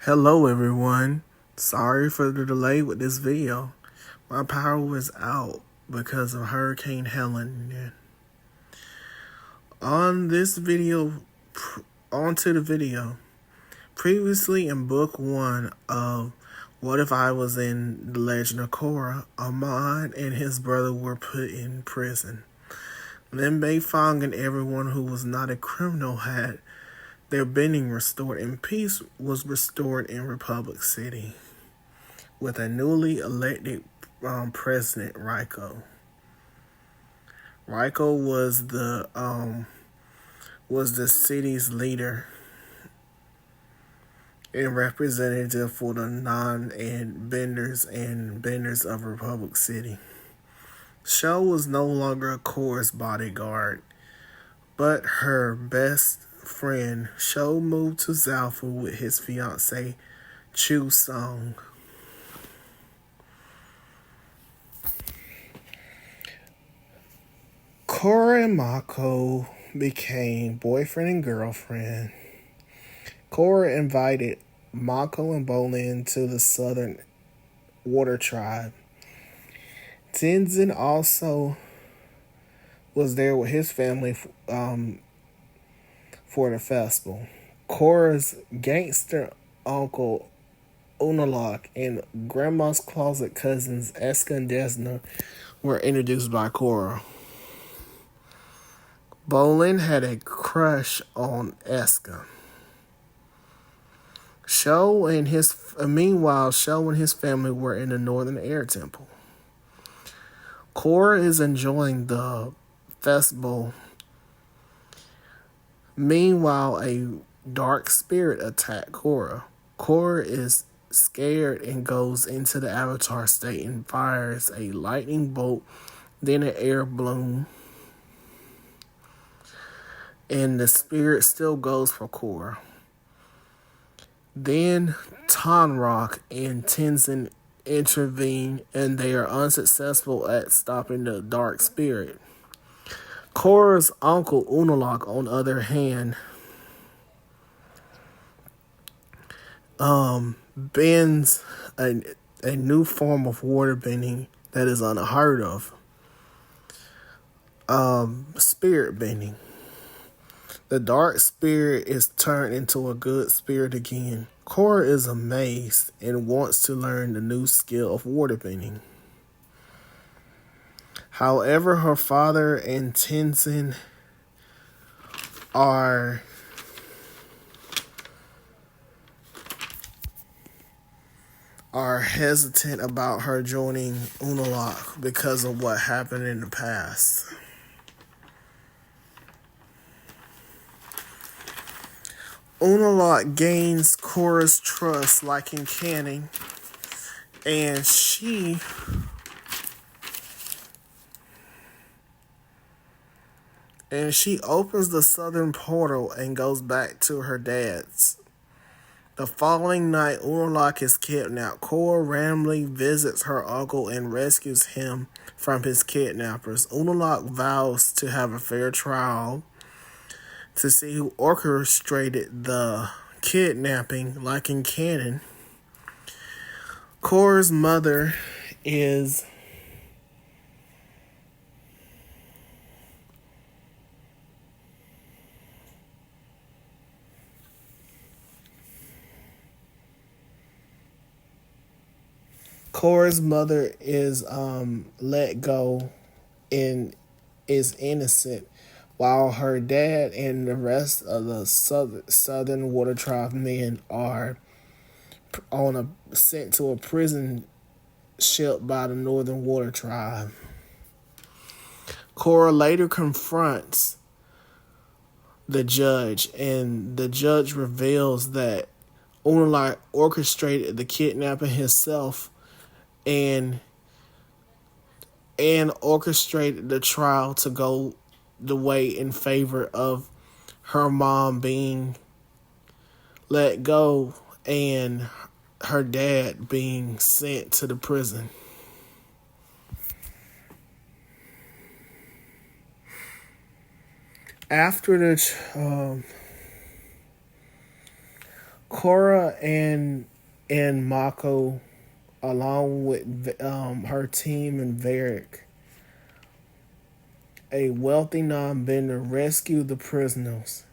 Hello everyone. Sorry for the delay with this video. My power was out because of Hurricane Helen. On this video, on to the video. Previously in book 1 of What If I Was in The Legend of Korra, Amon and his brother were put in prison. Lin Beifong and everyone who was not a criminal had their bending restored, and peace was restored in Republic City with a newly elected president, Raiko. Raiko was the city's leader and representative for the non-benders of Republic City. Sho was no longer Korra's bodyguard, but her best friend. Sho moved to Zalfa with his fiancée, Chu Song. Korra and Mako became boyfriend and girlfriend. Korra invited Mako and Bolin to the Southern Water Tribe. Tenzin also was there with his family for the festival. Korra's gangster uncle Unalaq and Grandma's closet cousins Eska and Desna were introduced by Korra. Bolin had a crush on Eska. Meanwhile, Sho and his family were in the Northern Air Temple. Korra is enjoying the festival. Meanwhile, a dark spirit attacked Korra. Korra is scared and goes into the avatar state and fires a lightning bolt, then an air balloon. And the spirit still goes for Korra. Then Tonrock and Tenzin intervene and they are unsuccessful at stopping the dark spirit. Korra's uncle Unalaq, on the other hand, bends a new form of water bending that is unheard of. Spirit bending. The dark spirit is turned into a good spirit again. Korra is amazed and wants to learn the new skill of water bending. However, her father and Tenzin are hesitant about her joining Unalaq because of what happened in the past. Unalaq gains Korra's trust like in canon, and she opens the southern portal and goes back to her dad's. The following night, Unalaq is kidnapped. Korra randomly visits her uncle and rescues him from his kidnappers. Unalaq vows to have a fair trial to see who orchestrated the kidnapping, like in canon. Korra's mother is let go and is innocent, while her dad and the rest of the Southern Water Tribe men are sent to a prison ship by the Northern Water Tribe. Korra later confronts the judge, and the judge reveals that Unalaq orchestrated the kidnapping himself and orchestrated the trial to go the way in favor of her mom being let go and her dad being sent to the prison. After the Korra and Mako, along with her team and Varric, a wealthy non-bender, rescue the prisoners.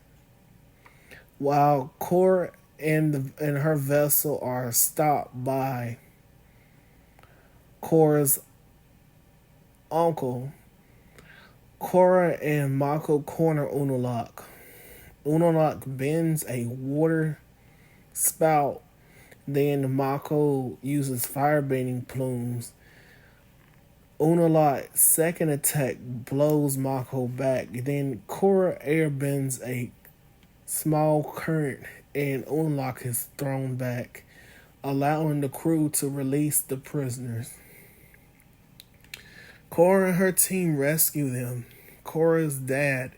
While Korra and her vessel are stopped by Korra's uncle, Korra and Mako corner Unalaq. Unalaq bends a water spout. Then Mako uses firebending plumes. Unalaq's second attack blows Mako back. Then Korra airbends a small current and Unalaq is thrown back, allowing the crew to release the prisoners. Korra and her team rescue them. Korra's dad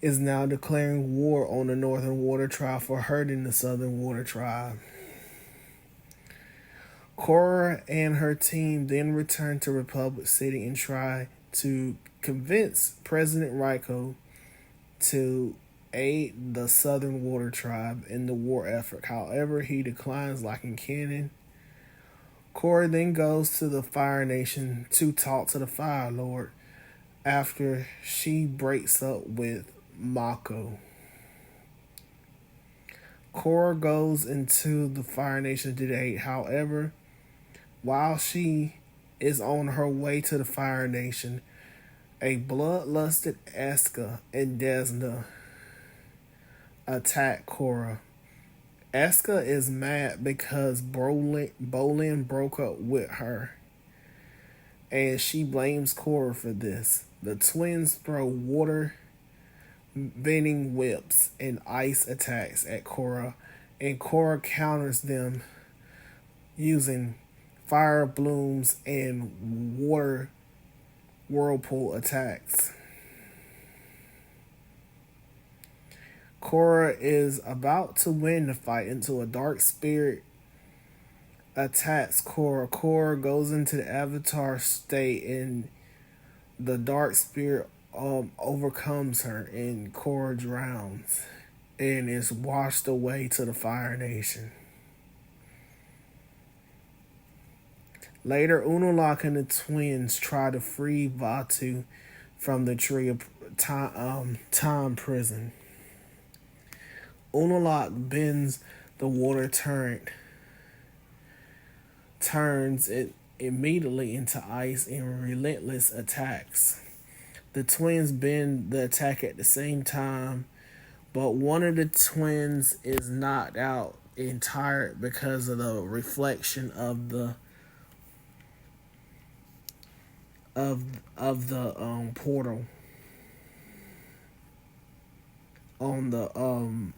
is now declaring war on the Northern Water Tribe for hurting the Southern Water Tribe. Korra and her team then return to Republic City and try to convince President Raiko to aid the Southern Water Tribe in the war effort. However, he declines like in canon. Korra then goes to the Fire Nation to talk to the Fire Lord after she breaks up with Mako. Korra goes into the Fire Nation to aid. However, while she is on her way to the Fire Nation, a bloodlusted Asuka and Desna attack Korra. Asuka is mad because Bolin broke up with her, and she blames Korra for this. The twins throw water bending whips and ice attacks at Korra, and Korra counters them using fire blooms and water whirlpool attacks. Korra is about to win the fight until a dark spirit attacks Korra. Korra goes into the Avatar state and the dark spirit overcomes her and Korra drowns and is washed away to the Fire Nation. Later, Unalaq and the twins try to free Vaatu from the Tree of Time prison. Unalaq bends the water turns it immediately into ice and relentless attacks. The twins bend the attack at the same time, but one of the twins is knocked out and tired because of the reflection of the portal on the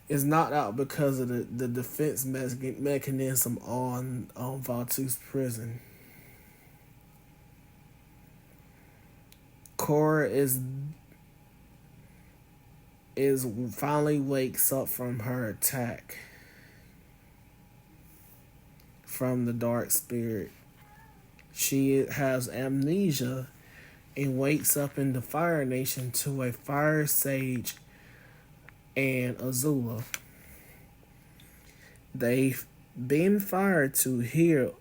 is knocked out because of the defense mechanism on Vaatu's prison. Korra is finally wakes up from her attack from the dark spirit. She has amnesia and wakes up in the Fire Nation to a fire sage and Azula. They've been fired to heal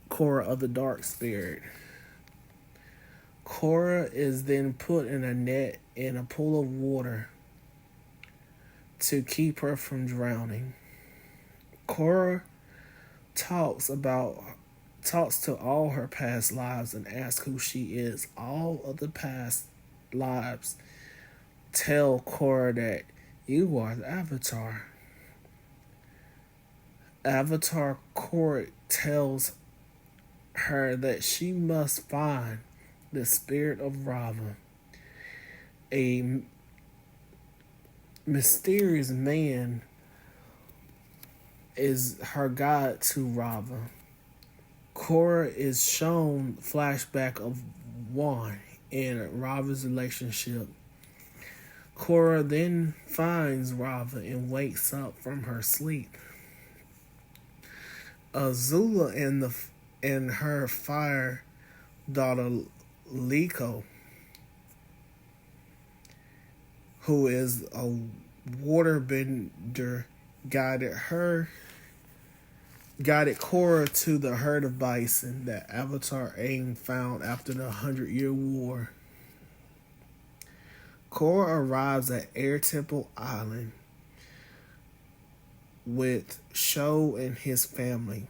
Korra of the dark spirit. Korra is then put in a net in a pool of water to keep her from drowning. Korra talks to all her past lives and asks who she is. All of the past lives tell Korra that you are the Avatar. Avatar Korra tells her that she must find the spirit of Rava, a mysterious man is her guide to Rava. Korra is shown flashback of Wan and Rava's relationship. Korra then finds Rava and wakes up from her sleep. Azula and her fire daughter Liko, who is a waterbender guided Korra to the herd of bison that Avatar Aang found after the 100-Year War. Korra arrives at Air Temple Island with Sho and his family.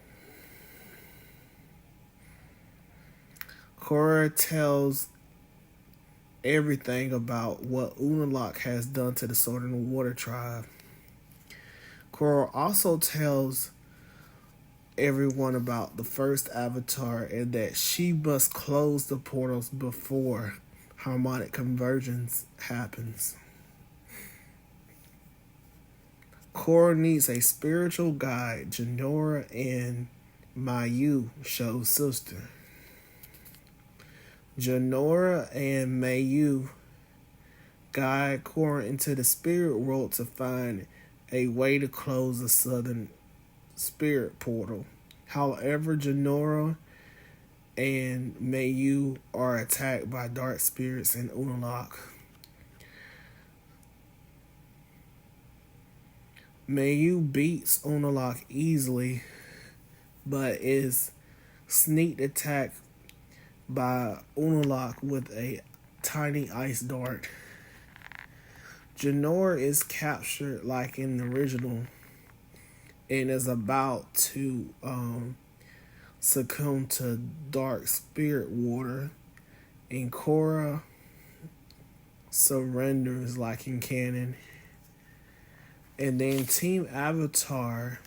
Korra tells everything about what Unalaq has done to the Southern Water Tribe. Korra also tells everyone about the first Avatar and that she must close the portals before harmonic convergence happens. Korra needs a spiritual guide, Jinora and Mayu, Sho's sister. Jinora and Mayu guide Korra into the spirit world to find a way to close the southern spirit portal. However, Jinora and Mayu are attacked by dark spirits in Unalaq. Mayu beats Unalaq easily, but is sneak attacked by Unalaq with a tiny ice dart. Jinora is captured like in the original and is about to succumb to dark spirit water, and Korra surrenders like in canon. And then Team Avatar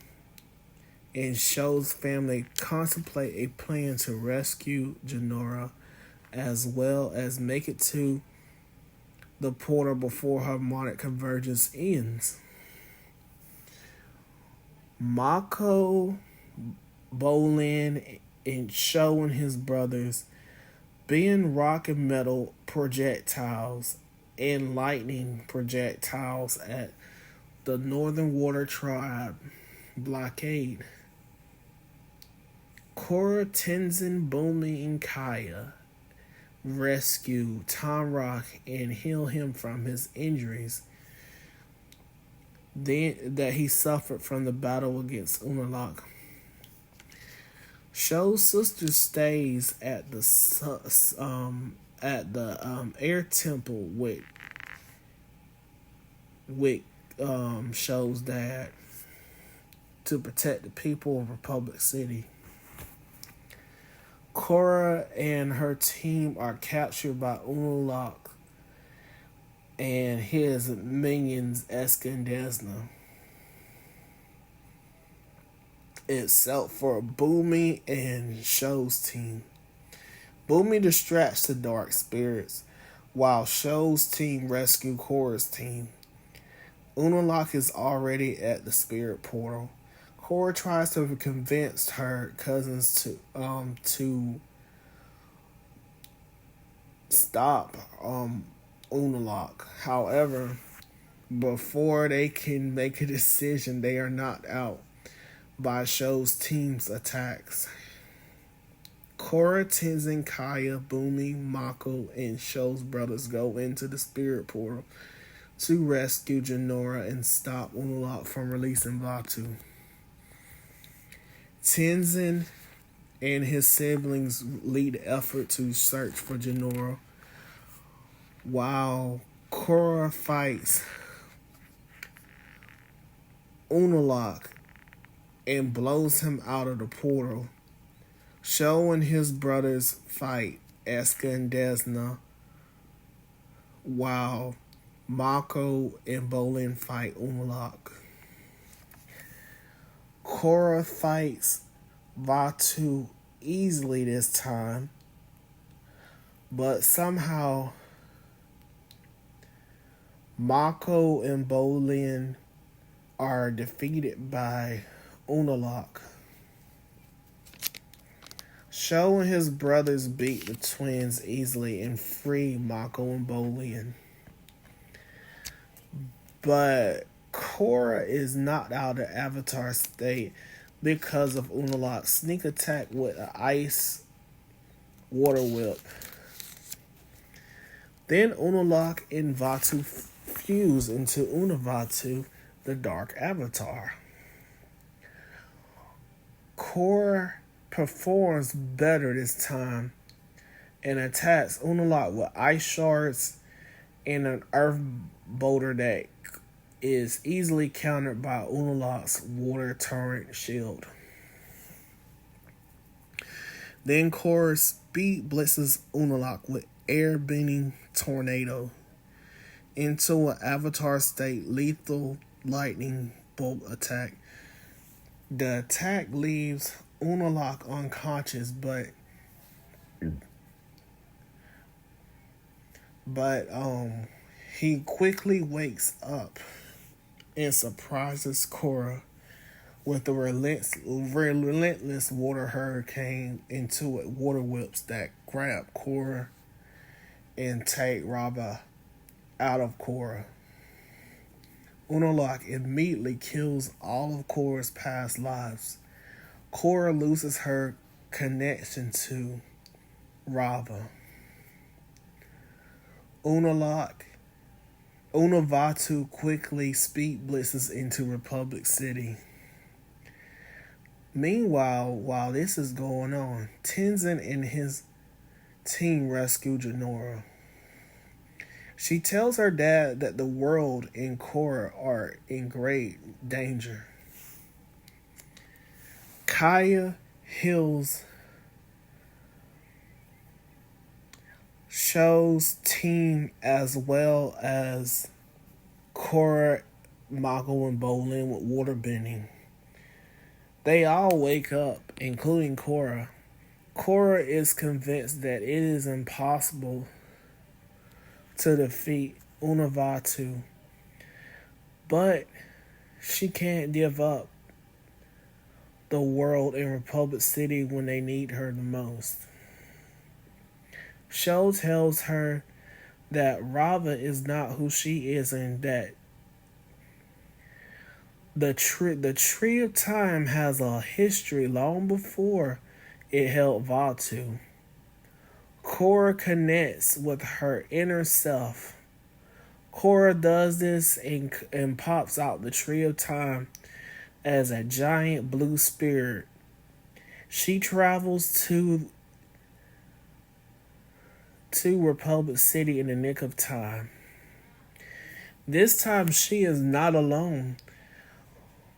and Sho's family contemplate a plan to rescue Jinora as well as make it to the portal before harmonic convergence ends. Mako, Bolin, and Sho and his brothers bend rock and metal projectiles and lightning projectiles at the Northern Water Tribe blockade. Korra, Tenzin, Bumi, and Kaya rescue Tom Rock and heal him from his injuries that he suffered from the battle against Unalaq. Sho's sister stays at the air temple with Sho's dad to protect the people of Republic City. Korra and her team are captured by Unalaq and his minions Eska and Desna. Except for Bumi and Sho's team. Bumi distracts the dark spirits while Sho's team rescue Korra's team. Unalaq is already at the spirit portal. Korra tries to convince her cousins to stop Unalaq. However, before they can make a decision, they are knocked out by Sho's team's attacks. Korra, Tenzin, Kaya, Bumi, Mako, and Sho's brothers go into the spirit portal to rescue Jinora and stop Unalaq from releasing Vaatu. Tenzin and his siblings lead the effort to search for Jinora, while Korra fights Unalaq and blows him out of the portal. Sho and his brothers fight Eska and Desna, while Mako and Bolin fight Unalaq. Korra fights Vaatu easily this time, but somehow Mako and Bolin are defeated by Unalaq. Sho and his brothers beat the twins easily and free Mako and Bolin. But Korra is knocked out of Avatar state because of Unalaq's sneak attack with an ice water whip. Then Unalaq and Vaatu fused into Unavatu, the Dark Avatar. Korra performs better this time and attacks Unalaq with ice shards and an earth boulder that is easily countered by Unalaq's water torrent shield. Then Korra speed blitzes Unalaq with air-bending tornado into an avatar state lethal lightning bolt attack. The attack leaves Unalaq unconscious, but he quickly wakes up and surprises Korra with the relentless water hurricane into it, water whips that grab Korra and take Rava out of Korra. Unalaq immediately kills all of Korra's past lives. Korra loses her connection to Rava. Unavatu quickly speed blitzes into Republic City. Meanwhile, while this is going on, Tenzin and his team rescue Jinora. She tells her dad that the world and Korra are in great danger. Kaya heals Sho's team as well as Korra, Mako, and Bolin with water bending. They all wake up, including Korra. Korra is convinced that it is impossible to defeat Unavatu, but she can't give up the world in Republic City when they need her the most. Sho tells her that Rava is not who she is and that the Tree of Time has a history long before it held Vatu. Korra connects with her inner self. Korra does this and pops out the Tree of Time as a giant blue spirit. She travels to Republic City in the nick of time. This time she is not alone.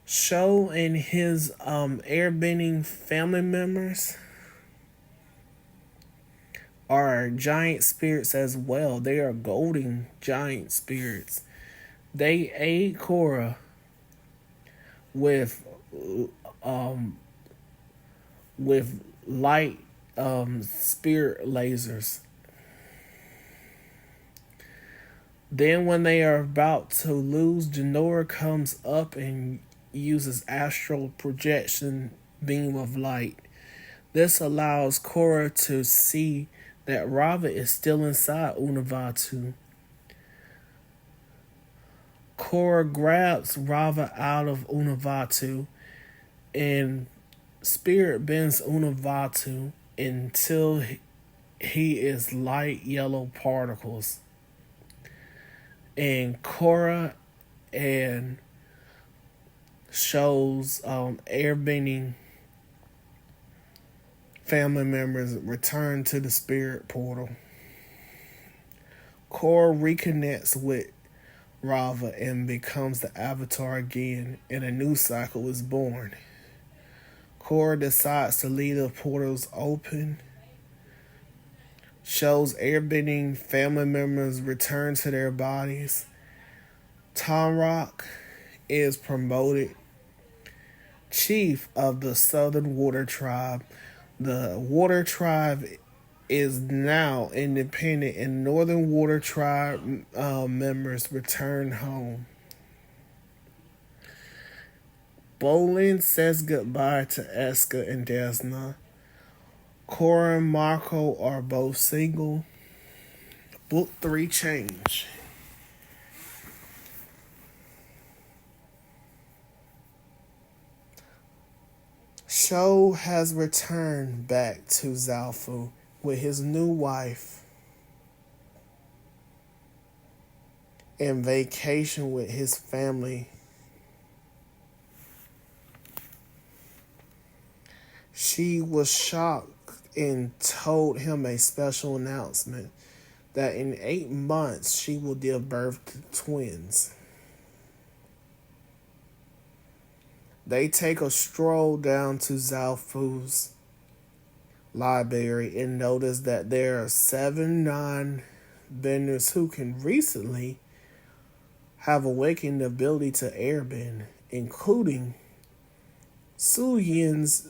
Sho and his airbending family members are giant spirits as well. They are golden giant spirits. They aid Korra with light spirit lasers. Then when they are about to lose, Jinora comes up and uses astral projection beam of light. This allows Korra to see that Rava is still inside Unavatu. Korra grabs Rava out of Unavatu and spirit bends Unavatu until he is light yellow particles. And Korra and Sho's airbending family members return to the spirit portal. Korra reconnects with Rava and becomes the Avatar again, and a new cycle is born. Korra decides to leave the portals open. Sho's airbending family members return to their bodies. Tomrock is promoted chief of the Southern Water Tribe. The Water Tribe is now independent, and Northern Water Tribe members return home. Bolin says goodbye to Eska and Desna. Korra and Mako are both single. Book 3 change. Sho has returned back to Zaofu with his new wife. and vacation with his family. She was shocked and told him a special announcement that in 8 months she will give birth to twins. They take a stroll down to Zalfu's library and notice that there are 7 non-benders who can recently have awakened the ability to airbend, including Su Yin's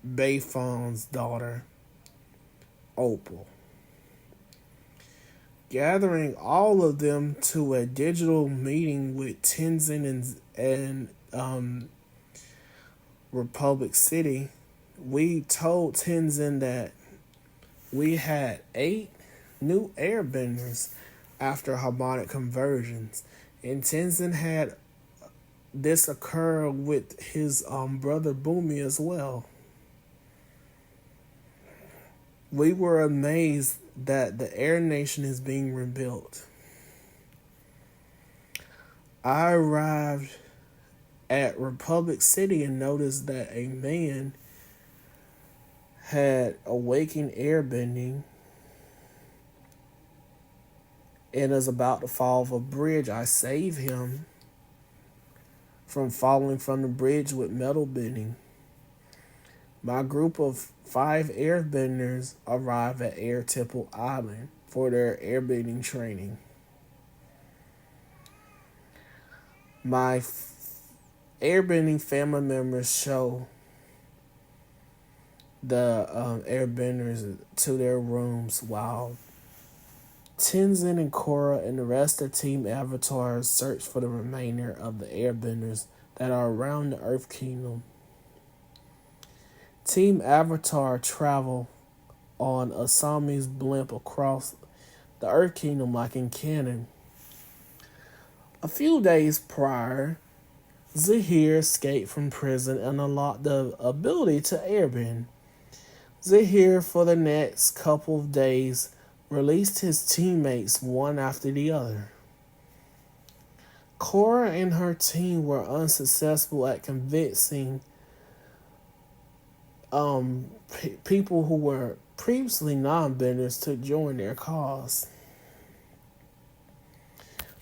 Beifon's daughter, Opal. Gathering all of them to a digital meeting with Tenzin and Republic City, we told Tenzin that we had 8 new airbenders after harmonic conversions, and Tenzin had this occur with his brother Boomy as well. We were amazed that the Air Nation is being rebuilt. I arrived at Republic City and noticed that a man had awakened airbending and is about to fall off a bridge. I saved him from falling from the bridge with metal bending. My group of 5 airbenders arrived at Air Temple Island for their airbending training. My airbending family members show the airbenders to their rooms while Tenzin and Korra and the rest of Team Avatar search for the remainder of the airbenders that are around the Earth Kingdom. Team Avatar travel on Asami's blimp across the Earth Kingdom like in canon. A few days prior, Zahir escaped from prison and unlocked the ability to airbend. Zahir, for the next couple of days, released his teammates one after the other. Korra and her team were unsuccessful at convincing people who were previously non-benders to join their cause.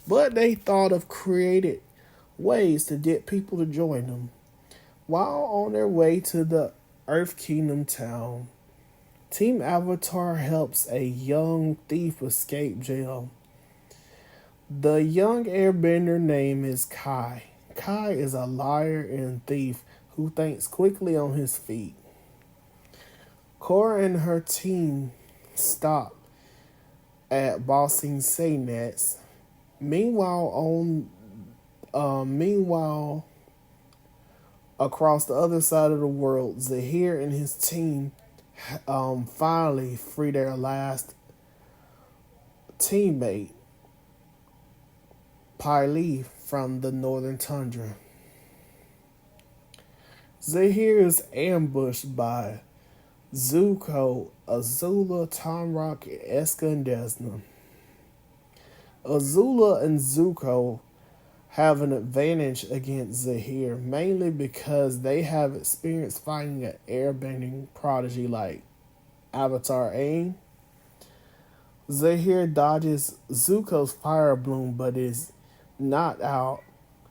But they thought of creative ways to get people to join them. While on their way to the Earth Kingdom town, Team Avatar helps a young thief escape jail. The young airbender name is Kai. Kai is a liar and thief who thinks quickly on his feet. Korra and her team stop at Bossing Saynets. Meanwhile, across the other side of the world, Zahir and his team finally free their last teammate, Pai Li, from the northern tundra. Zahir is ambushed by Zuko, Azula, Tomrock, Eska, and Desna. Azula and Zuko have an advantage against Zahir, mainly because they have experience fighting an airbending prodigy like Avatar Aang. Zahir dodges Zuko's fire bloom but is knocked out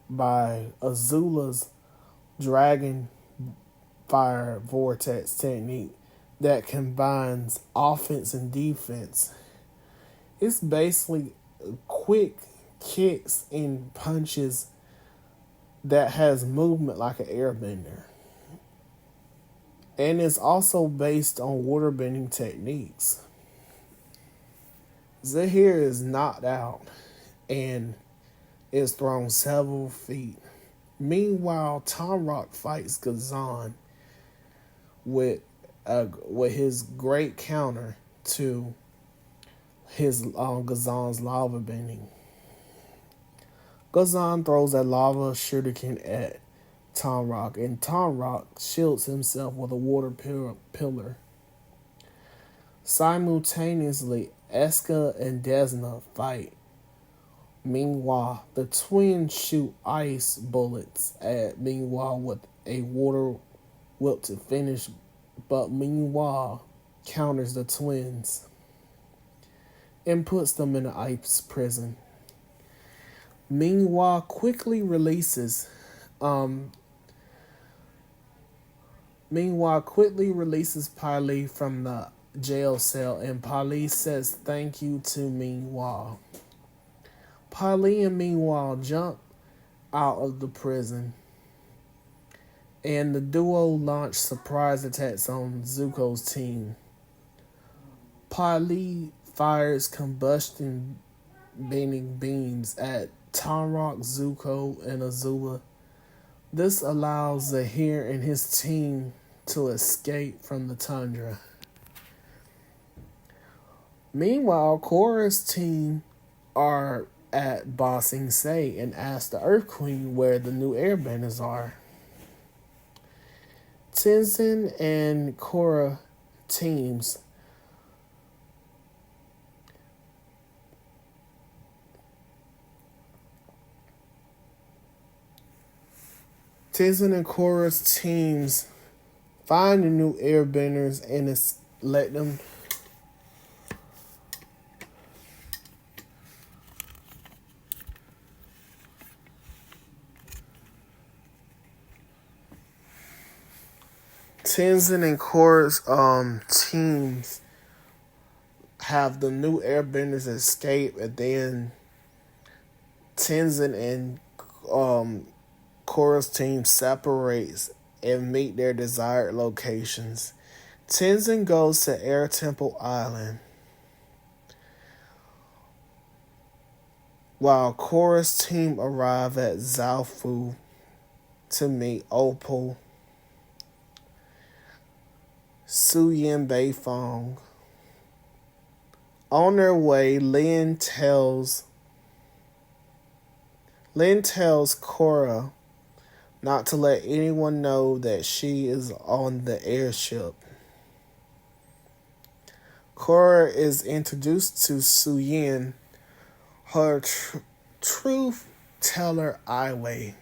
by Azula's dragon fire vortex technique that combines offense and defense. It's basically quick kicks and punches that has movement like an airbender. And it's also based on waterbending techniques. Zahir is knocked out and is thrown several feet. Meanwhile, Tomrock fights Gazan with his great counter to his Gazan's lava bending. Gazan throws a lava shuriken at Tomrock, and Tomrock shields himself with a water pillar. Simultaneously, Eska and Desna fight Meanwhile, the twins shoot ice bullets at Meanwhile with a water whip to finish, but Meanwhile counters the twins and puts them in an ice prison. Meanwhile um quickly releases Polly from the jail cell, and Polly says thank you to Meanwhile. Polly and Meanwhile jump out of the prison, and the duo launch surprise attacks on Zuko's team. Polly fires combustion bending beams at Tomrock, Zuko, and Azula. This allows Zahir and his team to escape from the tundra. Meanwhile, Korra's team are at Ba Sing Se and ask the Earth Queen where the new airbenders are. Tenzin and Korra teams find the new airbenders and let them Tenzin and Korra's teams have the new airbenders escape, and then Tenzin and Korra's team separates and meet their desired locations. Tenzin goes to Air Temple Island, while Korra's team arrive at Zaofu to meet Opal, Suyin Beifong. On their way, Lin tells Korra not to let anyone know that she is on the airship. Korra is introduced to Suyin, her truth teller Ai.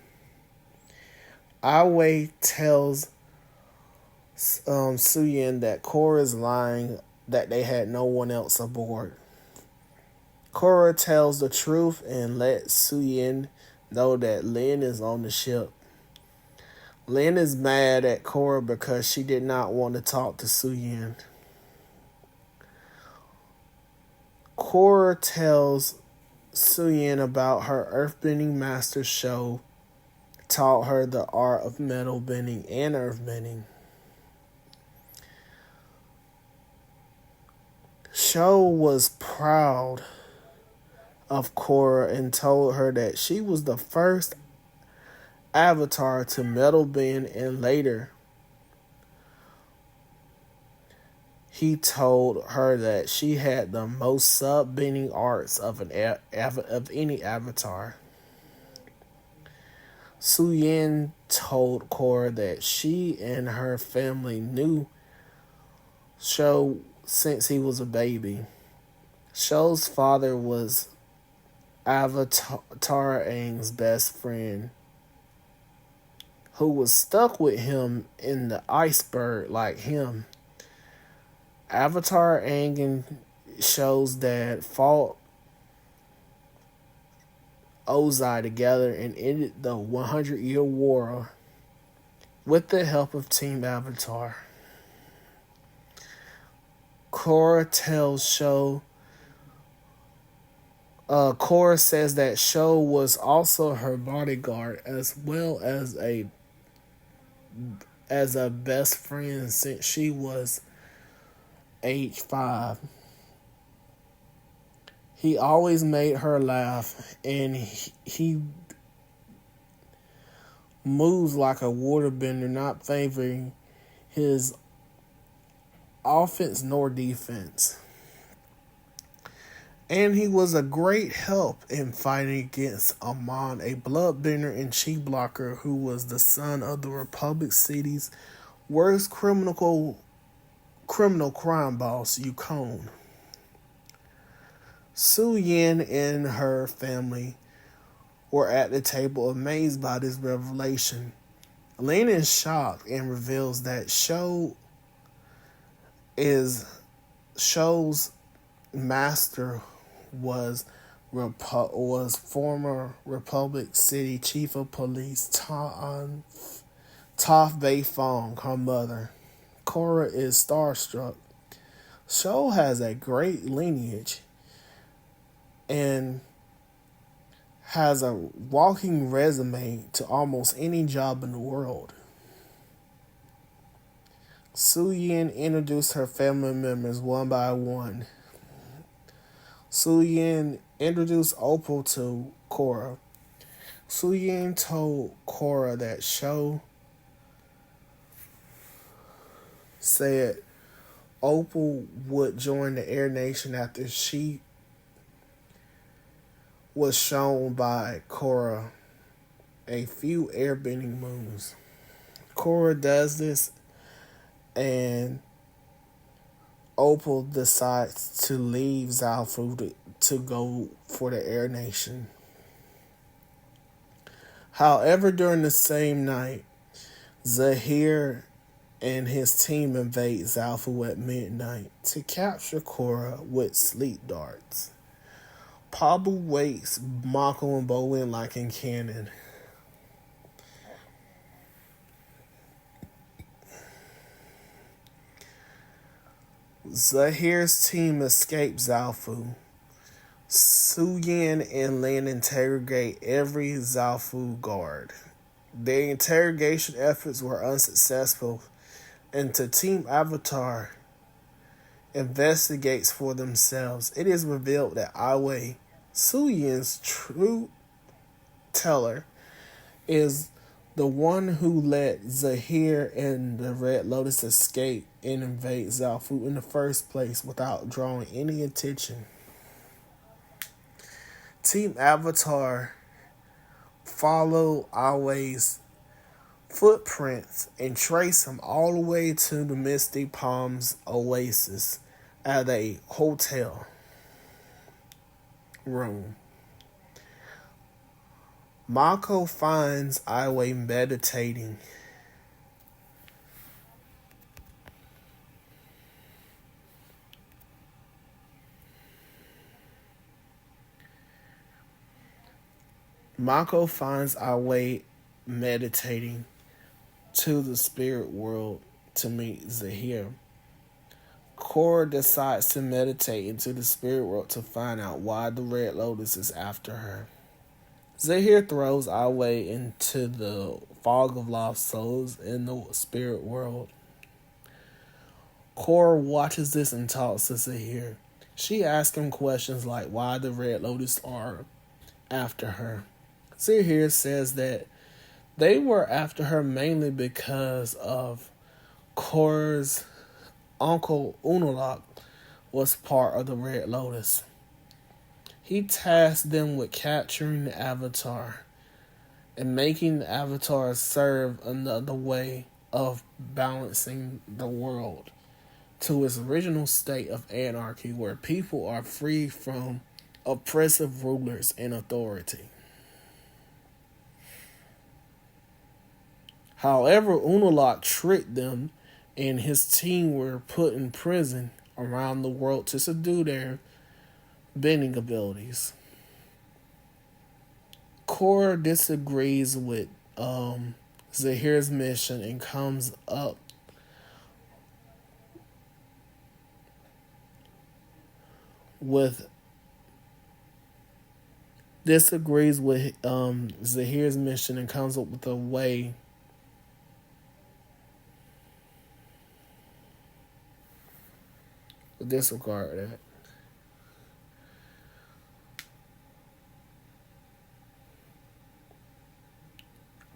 Ai tells Suyin that Korra is lying, that they had no one else aboard. Korra tells the truth and lets Suyin know that Lin is on the ship. Lin is mad at Korra because she did not want to talk to Suyin. Korra tells Suyin about her earthbending master Sho taught her the art of metal bending and earthbending. Sho was proud of Korra and told her that she was the first avatar to metal bend, and later he told her that she had the most sub-bending arts of any avatar. Suyin told Korra that she and her family knew Sho since he was a baby. Sho's father was Avatar Aang's best friend, who was stuck with him in the iceberg like him. Avatar Aang and Sho's dad fought Ozai together and ended the 100-year war with the help of Team Avatar. Korra says that Sho was also her bodyguard as well as a best friend since she was age 5. He always made her laugh, and he moves like a waterbender, not favoring his offense nor defense. And he was a great help in fighting against Amon, a bloodbender and chi blocker who was the son of the Republic City's worst criminal crime boss, Yukon. Su Yin and her family were at the table amazed by this revelation. Lin is shocked and reveals that Shou's master was former Republic City Chief of Police Toph Bei Fong, her mother. Korra is starstruck. Shou has a great lineage and has a walking resume to almost any job in the world. Su Yin introduced her family members one by one. Su Yin introduced Opal to Korra. Su Yin told Korra that Shou said Opal would join the Air Nation after she was shown by Korra a few airbending moves. Korra does this, and Opal decides to leave Zaofu to go for the Air Nation. However, during the same night, Zahir and his team invade Zaofu at midnight to capture Korra with sleep darts. Pabu wakes Mako and Bolin like in canon. Zahir's team escapes Zaofu. Su Yin and Lin interrogate every Zaofu guard. Their interrogation efforts were unsuccessful, and the Team Avatar investigates for themselves. It is revealed that Aiwei, Su Yin's true teller, is the one who let Zahir and the Red Lotus escape and invade Zaofu in the first place without drawing any attention. Team Avatar follow Aiwei's footprints and trace him all the way to the Misty Palms Oasis at a hotel room. Mako finds Aiwei meditating. Mako finds Aiwei meditating to the spirit world to meet Zahir. Korra decides to meditate into the spirit world to find out why the Red Lotus is after her. Zahir throws Aiwei into the fog of lost souls in the spirit world. Korra watches this and talks to Zahir. She asks him questions like why the Red Lotus are after her. Zahir says that they were after her mainly because of Korra's uncle Unalaq was part of the Red Lotus. He tasked them with capturing the Avatar and making the Avatar serve another way of balancing the world to its original state of anarchy where people are free from oppressive rulers and authority. However, Unalaq tricked them and his team were put in prison around the world to subdue their bending abilities. Korra disagrees with Zahir's mission and comes up with Zahir's mission and comes up with a way to disregard that.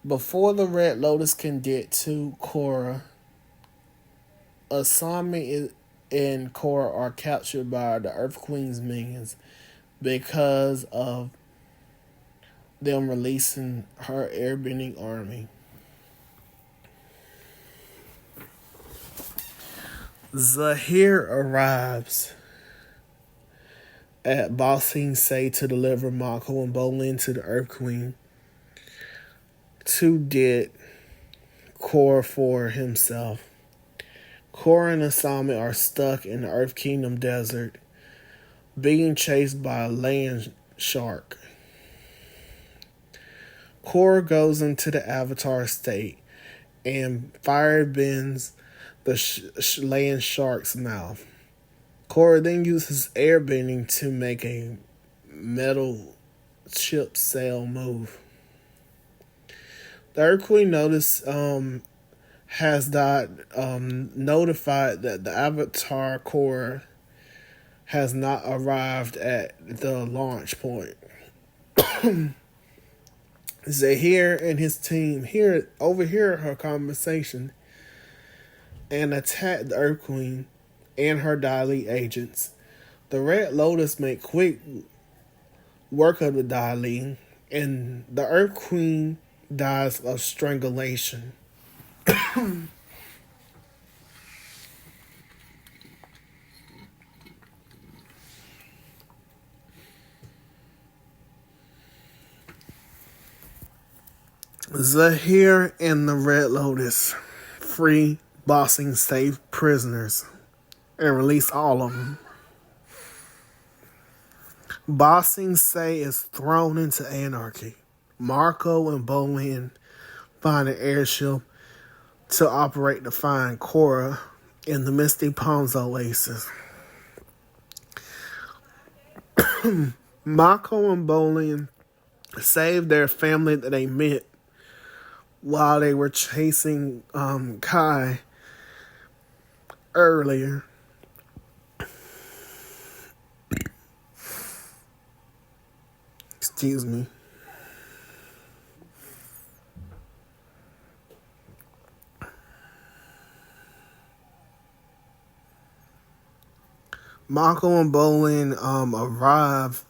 Before the Red Lotus can get to Korra, Asami and Korra are captured by the Earth Queen's minions because of them releasing her airbending army. Zahir arrives at Ba Sing Se to deliver Mako and Bolin to the Earth Queen. 2 did Korra for himself. Korra and Asami are stuck in the Earth Kingdom desert, being chased by a land shark. Korra goes into the Avatar state and fire bends the land shark's mouth. Korra then uses airbending to make a metal ship sail move. The Earth Queen has notified that the Avatar Korra has not arrived at the launch point. Zahir and his team overhear her conversation and attack the Earth Queen and her Dali agents. The Red Lotus make quick work of the Dali, and the Earth Queen dies of strangulation. Zahir and the Red Lotus free Ba Sing Se prisoners and release all of them. Ba Sing Se is thrown into anarchy. Mako and Bolin find an airship to operate to find Korra in the Misty Palms Oasis. Mako and Bolin saved their family that they met while they were chasing Kai earlier. Excuse me. Mako and Bolin arrive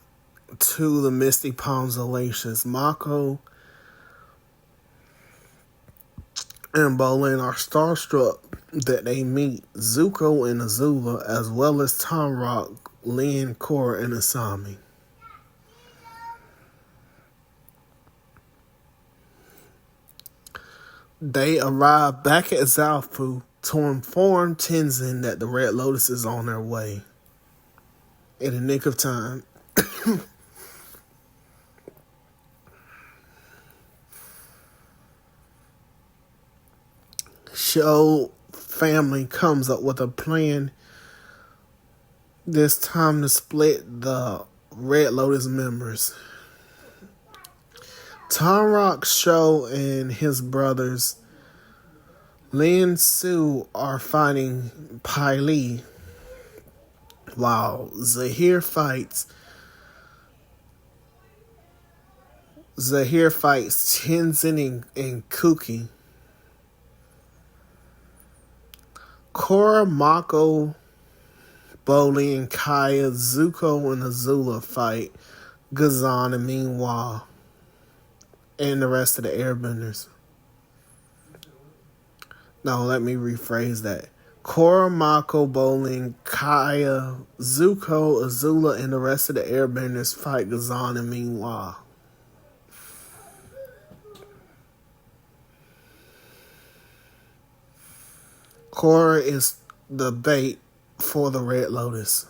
to the Misty Palms Oasis. Mako and Bolin are starstruck that they meet Zuko and Azula, as well as Tom Rock, Lin, Korra, and Asami. They arrive back at Zaofu to inform Tenzin that the Red Lotus is on their way. In the nick of time. Show family comes up with a plan this time to split the Red Lotus members. Tom Rock, Show, and his brothers Lin Su are fighting Pai Li, while Zahir fights Tenzin and Kuki. Korra, Mako, Bolin, Kaya, Zuko, and Azula fight Gazan and Meanwhile, and the rest of the airbenders. No, let me rephrase that. Korra, Mako, Bolin, Kaya, Zuko, Azula, and the rest of the airbenders fight Gazan and Meanwhile. Korra is the bait for the Red Lotus.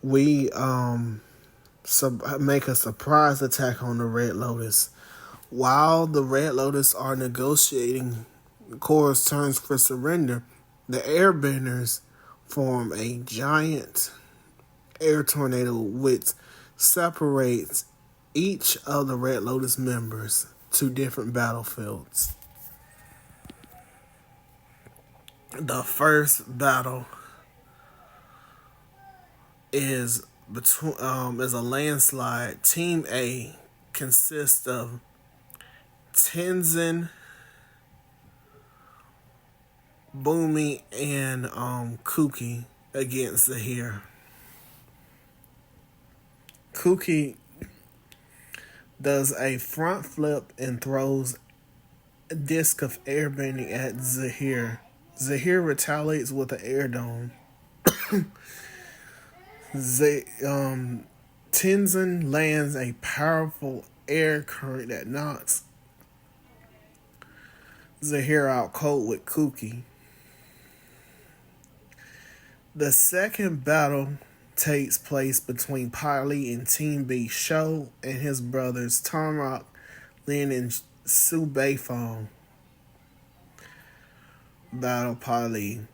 We make a surprise attack on the Red Lotus. While the Red Lotus are negotiating Korra's terms for surrender, the airbenders form a giant air tornado which separates each of the Red Lotus members to different battlefields. The first battle is a landslide. Team A consists of Tenzin, Boomy, and Kuki against Zahir. Kuki does a front flip and throws a disc of airbending at Zahir. Zahir retaliates with an air dome. Tenzin lands a powerful air current that knocks Zahir out cold with Kuki. The second battle takes place between Piley and Team B Sho and his brothers Tamrock, Lin, and Su Beifong. Battle Piley.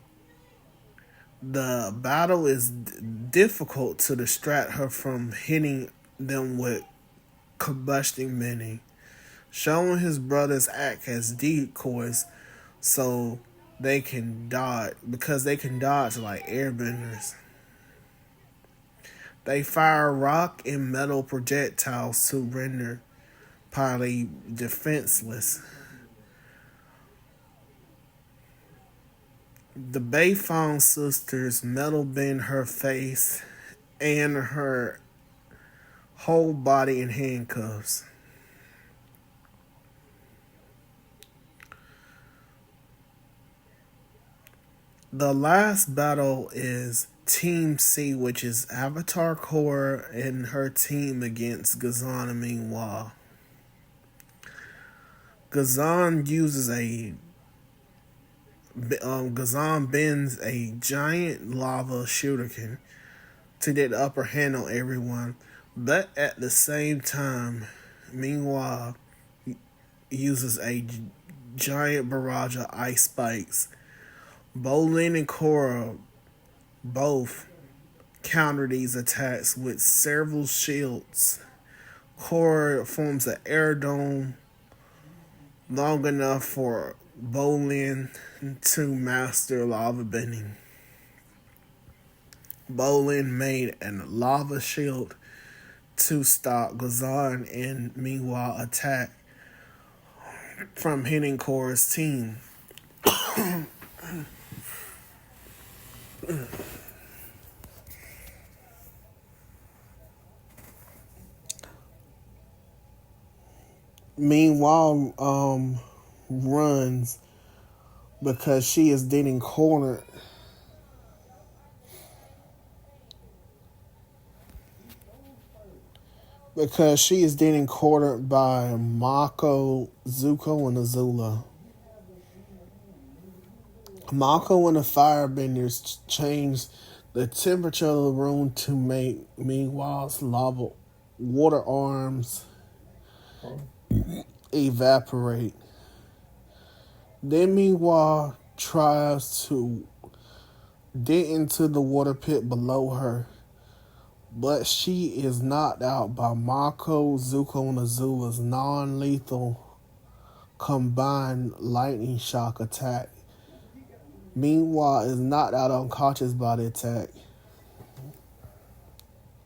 The battle is difficult to distract her from hitting them with combusting mini. Sho and his brothers act as decoys so they can dodge like airbenders. They fire rock and metal projectiles to render Piley defenseless. The Beifong sisters metal bend her face and her whole body in handcuffs. The last battle is Team C, which is Avatar Korra and her team against Gazan and Ming-Hua. Gazan bends a giant lava shuriken to get the upper hand on everyone, but at the same time, Ming-Hua uses a giant barrage of ice spikes. Bolin and Korra both counter these attacks with several shields. Korra forms an air dome long enough for Bolin to master lava bending. Bolin made a lava shield to stop Gazan and Ming-Hua attack from hitting Korra's team. Meanwhile, runs because she is getting cornered. Because she is getting cornered by Mako, Zuko, and Azula. Mako and the firebenders change the temperature of the room to make Meanwhile's lava water arms evaporate. Then Meanwhile tries to get into the water pit below her, but she is knocked out by Mako, Zuko, and Azula's non-lethal combined lightning shock attack. Meanwhile is knocked out unconscious by the attack.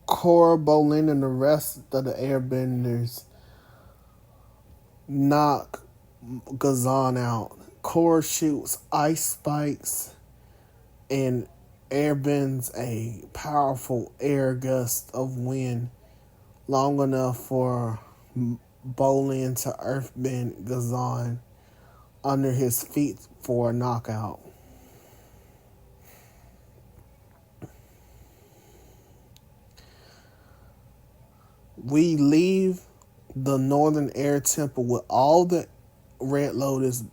Korra, Bolin, and the rest of the airbenders knock Gazan out. Korra shoots ice spikes and airbends a powerful air gust of wind long enough for Bolin to earthbend Gazan under his feet for a knockout. We leave the Northern Air Temple with all the Red Lotus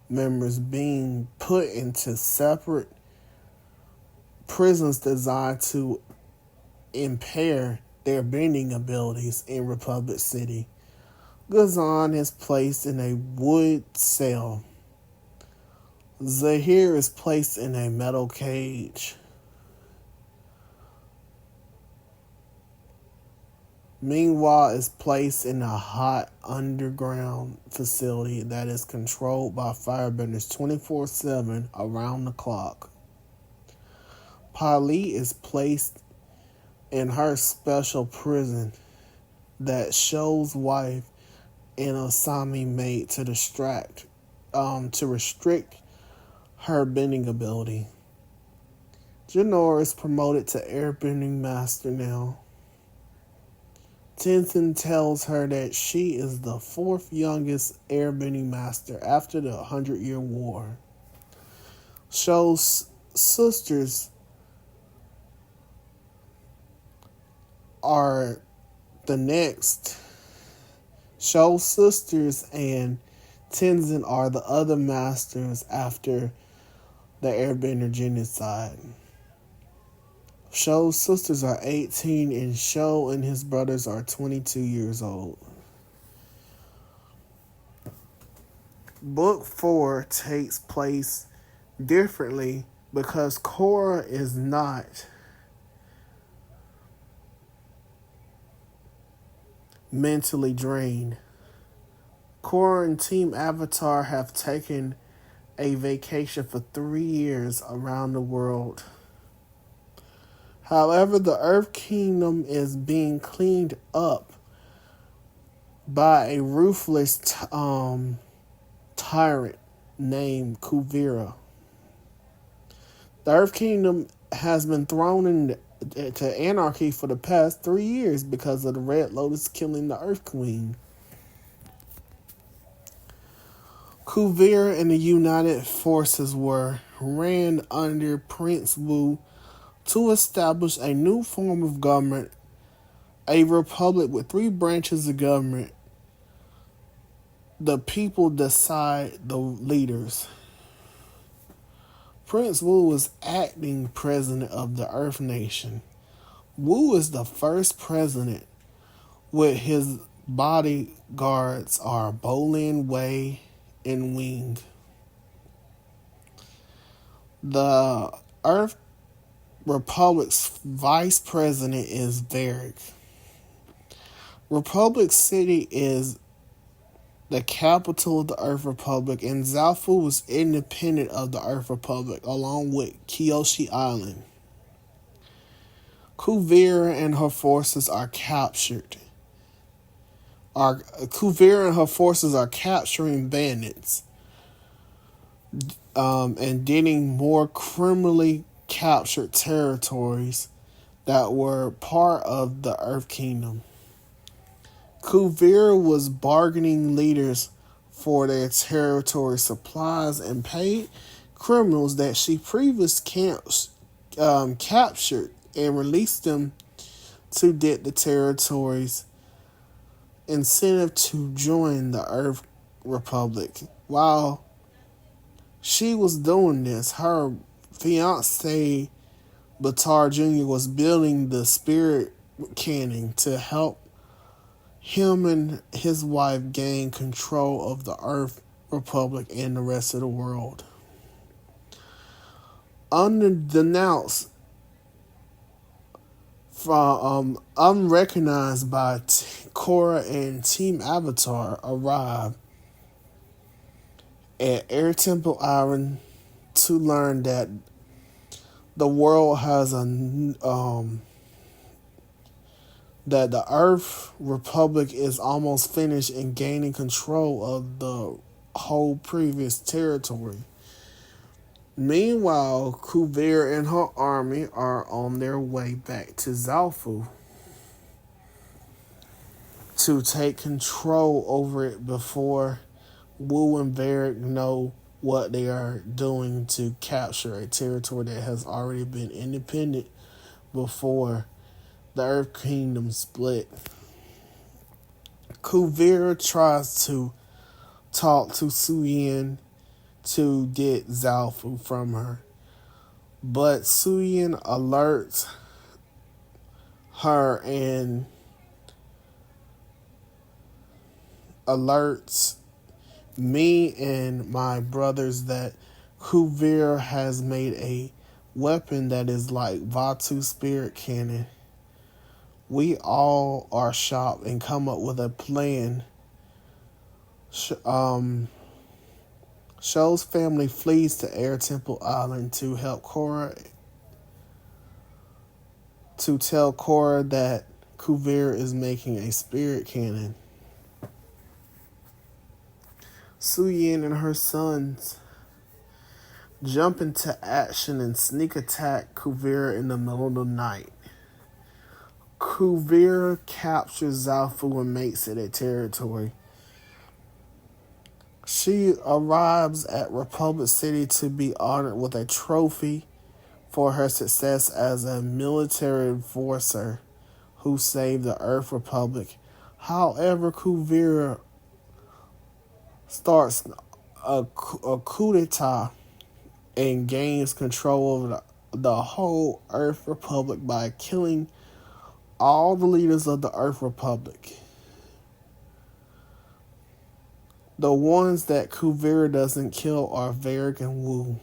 members being put into separate prisons designed to impair their bending abilities in Republic City. Gazan is placed in a wood cell. Zahir is placed in a metal cage. Ming-Hua is placed in a hot underground facility that is controlled by firebenders 24/7 around the clock. Piley is placed in her special prison that Sho's wife and Asami made to restrict her bending ability. Jinora is promoted to airbending master now. Tenzin tells her that she is the fourth youngest airbending master after the 100-Year War. Sho's sisters are the next. Sho's sisters and Tenzin are the other masters after the Airbender genocide. Sho's sisters are 18 and Sho and his brothers are 22 years old. Book 4 takes place differently because Korra is not mentally drained. Korra and Team Avatar have taken a vacation for 3 years around the world. However, the Earth Kingdom is being cleaned up by a ruthless tyrant named Kuvira. The Earth Kingdom has been thrown into anarchy for the past 3 years because of the Red Lotus killing the Earth Queen. Kuvira and the United Forces were ran under Prince Wu to establish a new form of government, a republic with 3 branches of government. The people decide the leaders. Prince Wu is acting president of the Earth Nation. Wu is the first president, with his bodyguards are Bolin, Wei, and Wing. The Earth Republic's vice president is Varric. Republic City is the capital of the Earth Republic, and Zaofu was independent of the Earth Republic, along with Kyoshi Island. Kuvira and her forces are captured. Kuvira and her forces are capturing bandits and getting more criminally captured territories that were part of the Earth Kingdom. Kuvira was bargaining leaders for their territory supplies and paid criminals that she previously captured and released them to get the territory's incentive to join the Earth Republic. While she was doing this, her fiancé Batar Jr. was building the spirit cannon to help him and his wife gain control of the Earth Republic and the rest of the world. Unbeknownst, unrecognized by Korra and Team Avatar, arrive at Air Temple Island to learn that the world has that the Earth Republic is almost finished in gaining control of the whole previous territory. Meanwhile, Kuvira and her army are on their way back to Zaofu to take control over it before Wu and Varric know what they are doing to capture a territory that has already been independent before the Earth Kingdom split. Kuvira tries to talk to Suyin to get Zaofu from her, but Suyin alerts her and alerts me and my brothers that Kuvira has made a weapon that is like Vatu's spirit cannon. We all are shocked and come up with a plan. Sho's family flees to Air Temple Island to help Korra, to tell Korra that Kuvira is making a spirit cannon. Suyin and her sons jump into action and sneak attack Kuvira in the middle of the night. Kuvira captures Zaofu and makes it a territory. She arrives at Republic City to be honored with a trophy for her success as a military enforcer who saved the Earth Republic. However, Kuvira starts a coup d'etat and gains control over the whole Earth Republic by killing all the leaders of the Earth Republic. The ones that Kuvira doesn't kill are Varric and Wu.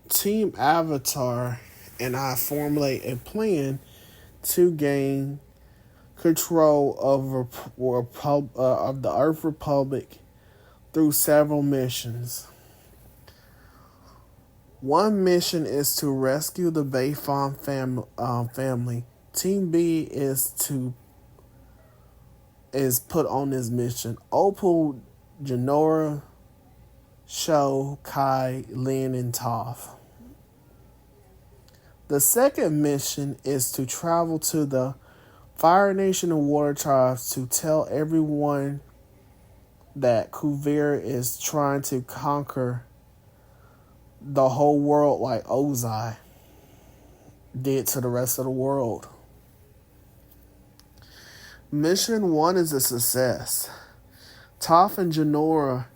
Team Avatar and I formulate a plan to gain control of the Earth Republic through several missions. One mission is to rescue the Bayfam family. Team B is put on this mission. Opal, Janora, Sho, Kai, Lin, and Toph. The second mission is to travel to the Fire Nation and Water Tribes to tell everyone that Kuvira is trying to conquer the whole world like Ozai did to the rest of the world. Mission 1 is a success. Toph and Janora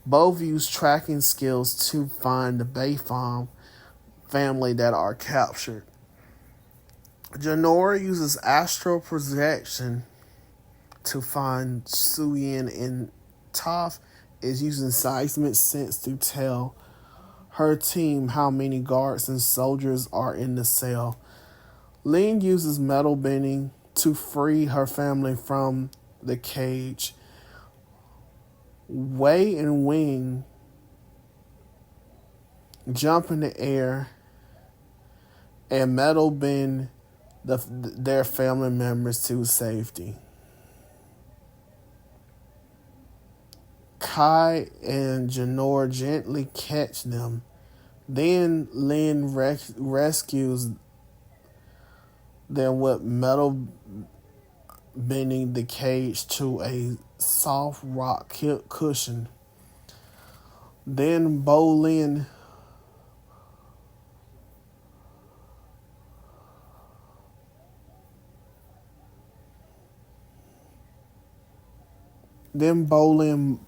both use tracking skills to find the Bayfam family that are captured. Janora uses astral projection to find Suyin, and Toph is using seismic sense to tell her team how many guards and soldiers are in the cell. Lin uses metal bending to free her family from the cage. Wei and Wing jump in the air and metal bend their family members to safety. Kai and Janora gently catch them. Then Lin rescues them with metal bending the cage to a soft rock cushion. Then Bolin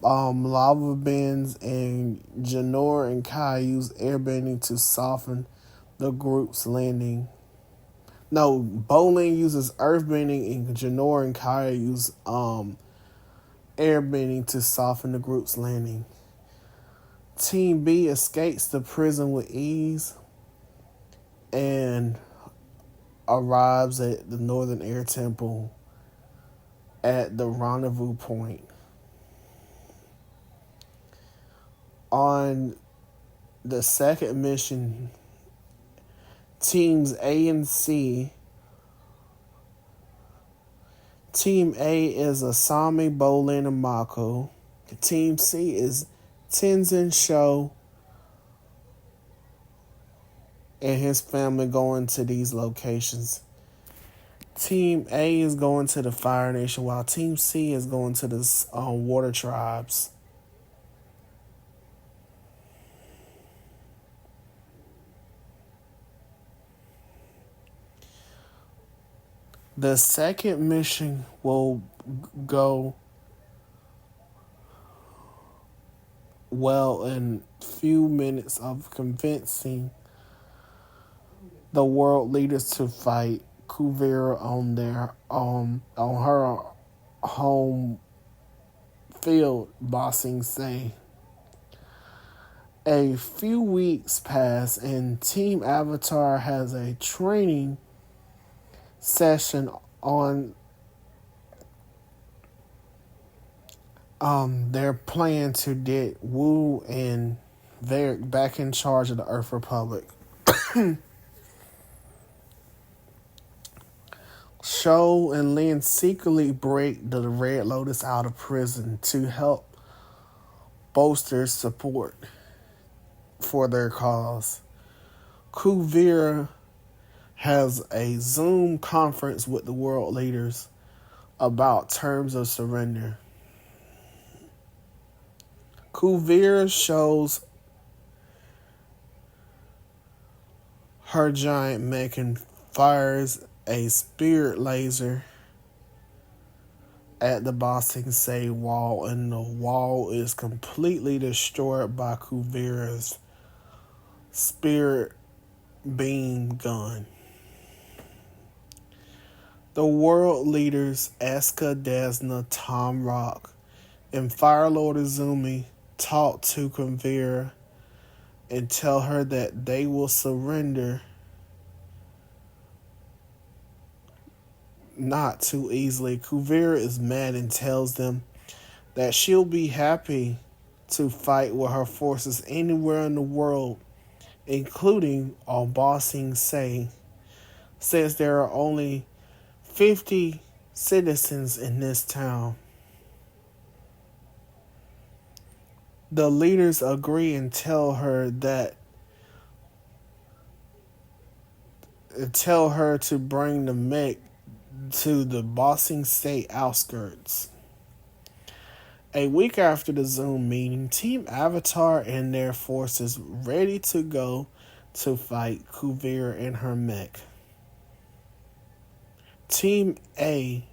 lava bends, and Janora and Kai use airbending to soften the group's landing. No, Bolin uses earthbending, and Janora and Kai use airbending to soften the group's landing. Team B escapes the prison with ease and arrives at the Northern Air Temple at the rendezvous point. On the second mission, Teams A and C. Team A is Asami, Bolin, and Mako. Team C is Tenzin, Sho, and his family going to these locations. Team A is going to the Fire Nation, while Team C is going to the Water Tribes. The second mission will go well in few minutes of convincing the world leaders to fight Kuvira on her home field, Bossing Say. A few weeks pass and Team Avatar has a training session on their plan to get Wu and Varric back in charge of the Earth Republic. Sho and Lin secretly break the Red Lotus out of prison to help bolster support for their cause. Kuvira has a Zoom conference with the world leaders about terms of surrender. Kuvira shows her giant mech and fires a spirit laser at the Bossing Say wall, and the wall is completely destroyed by Kuvira's spirit beam gun. The world leaders Asuka, Desna, Tom Rock, and Firelord Izumi talk to Kuvira and tell her that they will surrender not too easily. Kuvira is mad and tells them that she'll be happy to fight with her forces anywhere in the world, including on Ba Sing Se. Says there are only 50 citizens in this town. The leaders agree and tell her to bring the mech to the Ba Sing Se outskirts. A week after the Zoom meeting, Team Avatar and their forces ready to go to fight Kuvira and her mech. Team A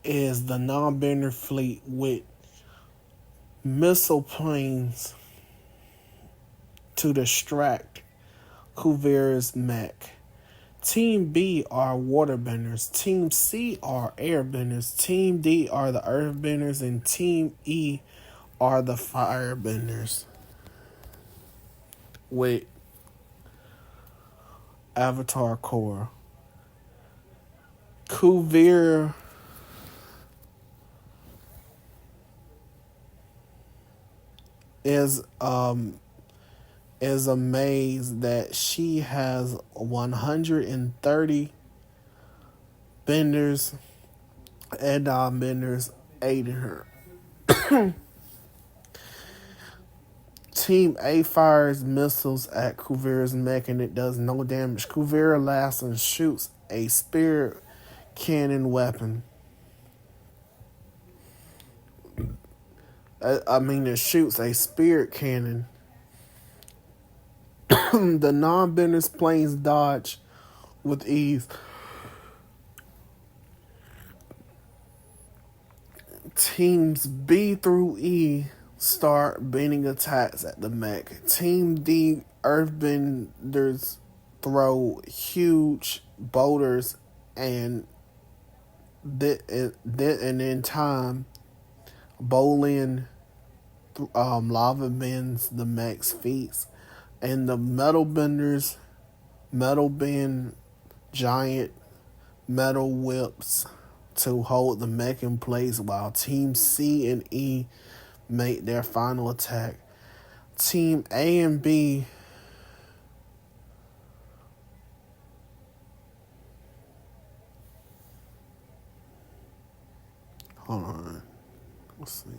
is the non-bender fleet with missile planes to distract Kuvira's mech. Team B are waterbenders. Team C are airbenders. Team D are the earthbenders. And Team E are the firebenders. With Avatar Korra. Kuvira is amazed that she has 130 benders and non-benders aiding her. Team A fires missiles at Kuvira's mech and it does no damage. Kuvira laughs and shoots a spirit cannon weapon. It shoots a spirit cannon. The non-benders planes dodge with ease. Teams B through E start bending attacks at the mech. Team D earthbenders throw huge boulders and in time Bolin lava bends the mech's feet, and the metal benders bend giant metal whips to hold the mech in place while Team C and E make their final attack. Team A and B hold on. Let's see.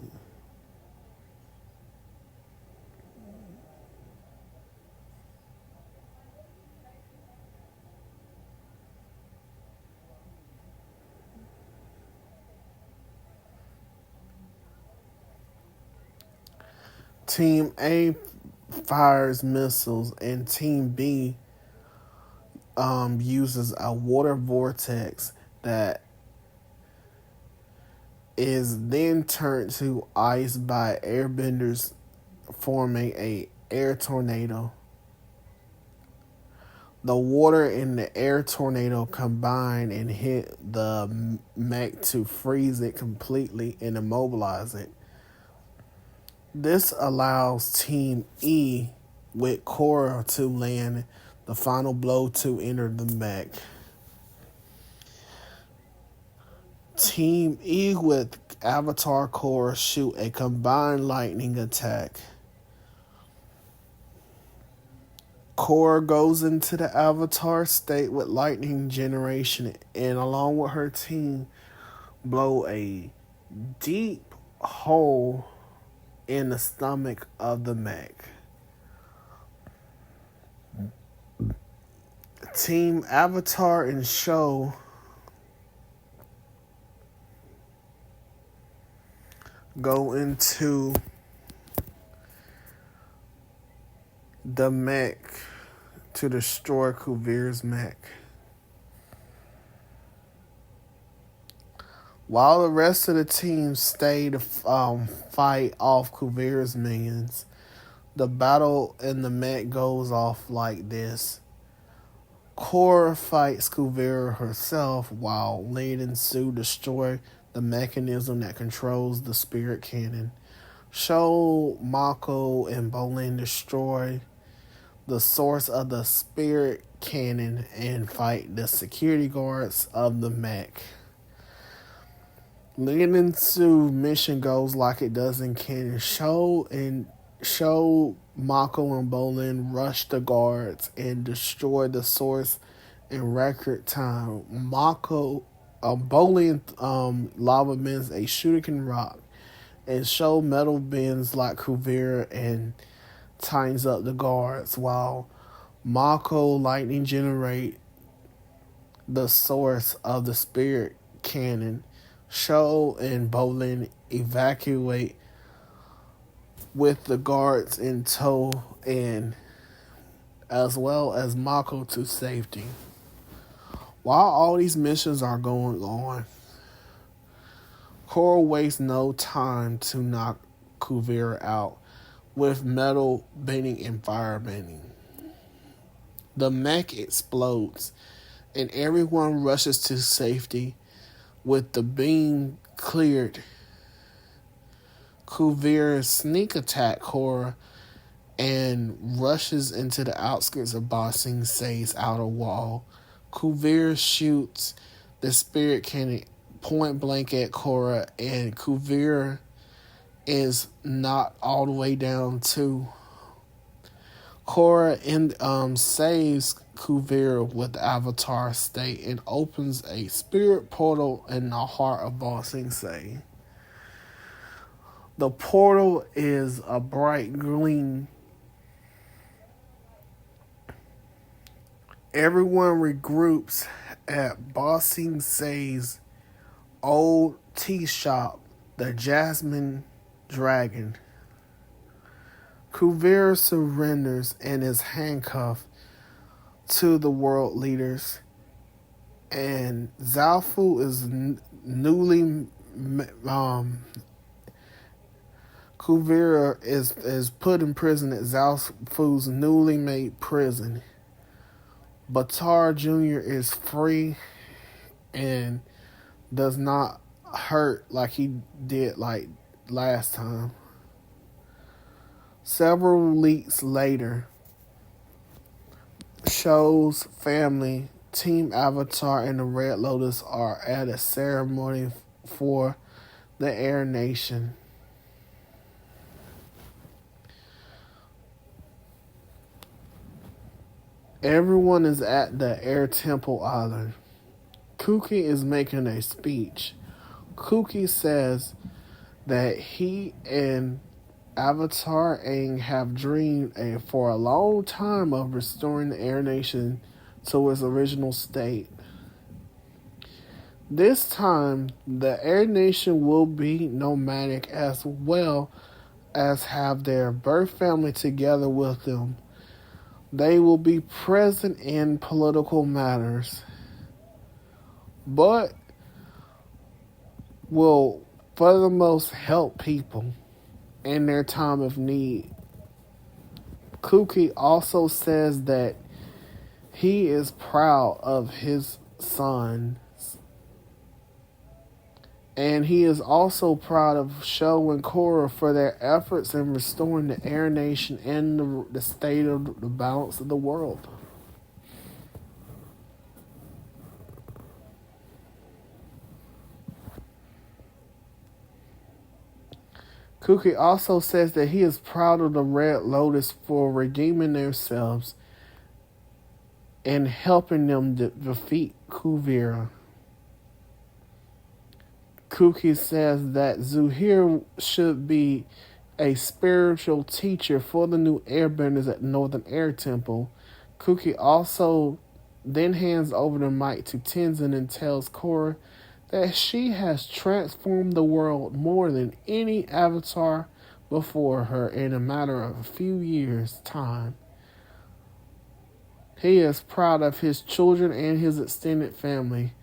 Team A fires missiles and Team B uses a water vortex that is then turned to ice by airbenders, forming a air tornado. The water and the air tornado combine and hit the mech to freeze it completely and immobilize it. This allows Team E with Korra to land the final blow to enter the mech. Team E with Avatar Korra shoot a combined lightning attack. Korra goes into the Avatar state with lightning generation and along with her team blow a deep hole in the stomach of the mech. Team Avatar and Show go into the mech to destroy Kuvira's mech. While the rest of the team stayed to fight off Kuvira's minions, the battle in the Met goes off like this. Korra fights Kuvira herself while leading Sue destroy the mechanism that controls the spirit cannon. Sho, Mako, and Bolin destroy the source of the spirit cannon and fight the security guards of the mech. Leading to mission goes like it does in canon. Sho, Mako, and Bolin rush the guards and destroy the source in record time. Bolin lava bends a shuriken rock and Sho metal bends like Kuvira and tightens up the guards, while Mako lightning generate the source of the spirit cannon. Sho and Bolin evacuate with the guards in tow, and as well as Mako to safety. While all these missions are going on, Korra wastes no time to knock Kuvira out with metal bending and fire bending. The mech explodes and everyone rushes to safety with the beam cleared. Kuvira sneak attack Korra and rushes into the outskirts of Ba Sing Se's outer wall. Kuvira shoots the spirit cannon point blank at Korra, and Kuvira is knocked all the way down too. Korra saves Kuvira with the Avatar state and opens a spirit portal in the heart of Ba Sing Se. The portal is a bright green. Everyone regroups at Ba Sing Se's old tea shop, the Jasmine Dragon. Kuvira surrenders and is handcuffed to the world leaders, and Zaofu is Kuvira is put in prison at Zaofu's newly made prison. Batar Jr. is free and does not hurt like he did like last time. Several weeks later, Sho's family, Team Avatar, and the Red Lotus are at a ceremony for the Air Nation. Everyone is at the Air Temple Island. Kuki is making a speech. Kuki says that he and Avatar Aang have dreamed for a long time of restoring the Air Nation to its original state. This time, the Air Nation will be nomadic as well as have their birth family together with them. They will be present in political matters, but will furthermost help people in their time of need. Kuki also says that he is proud of his sons, and he is also proud of Sho and Korra for their efforts in restoring the Air Nation and the state of the balance of the world. Kuki also says that he is proud of the Red Lotus for redeeming themselves and helping them defeat Kuvira. Kuki says that Zuhir should be a spiritual teacher for the new airbenders at Northern Air Temple. Kuki also then hands over the mic to Tenzin and tells Korra that she has transformed the world more than any avatar before her in a matter of a few years' time. He is proud of his children and his extended family.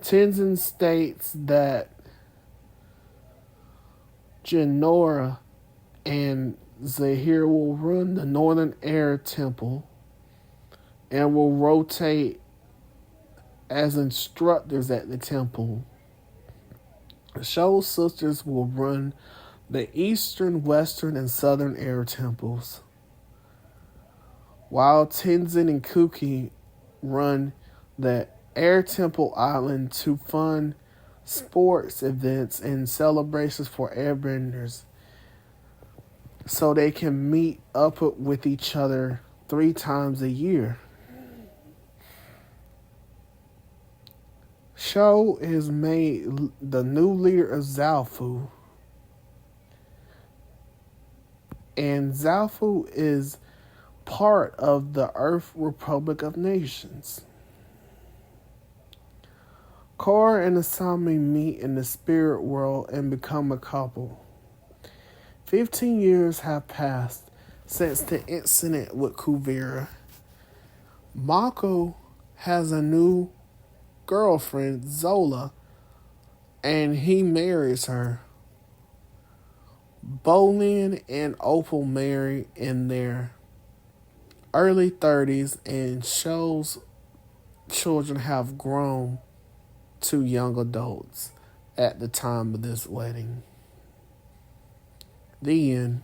Tenzin states that Jinora and Zahir will run the Northern Air Temple and will rotate as instructors at the temple. Sho's sisters will run the Eastern, Western, and Southern Air Temples, while Tenzin and Kuki run the Air Temple Island to fund sports events and celebrations for airbenders so they can meet up with each other 3 times a year. Sho is made the new leader of Zaofu, and Zaofu is part of the Earth Republic of Nations. Korra and Asami meet in the spirit world and become a couple. 15 years have passed since the incident with Kuvira. Mako has a new girlfriend, Zola, and he marries her. Bolin and Opal marry in their early 30s, and Sho's children have grown to young adults at the time of this wedding. The end.